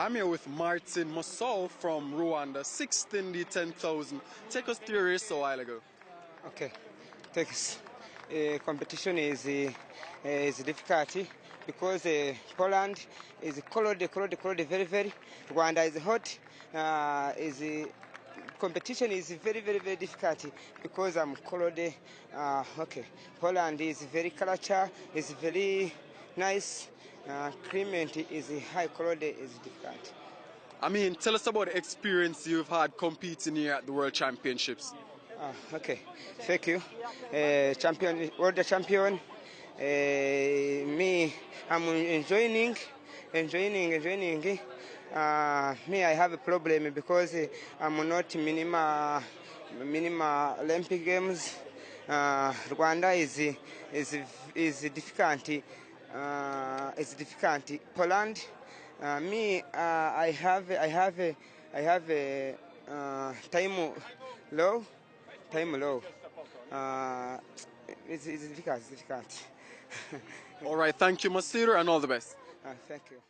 I'm here with Martin Masol from Rwanda, 6th in the 10,000. Take us through your race a while ago. Okay, thanks. Competition is difficult because Poland is cold, very, very. Rwanda is hot. Competition is very, very difficult because I'm cold. Okay, Poland is very culture, is very nice. Climate is high, cold is difficult. I mean, tell us about the experience you've had competing here at the World Championships. Okay, thank you. World champion. Me, I'm enjoying. Me, I have a problem because I'm not minima Olympic Games. Rwanda is difficult. It's difficult. Poland. Me, I have a time low. It's difficult. All right, thank you, Masiro, and all the best. Thank you.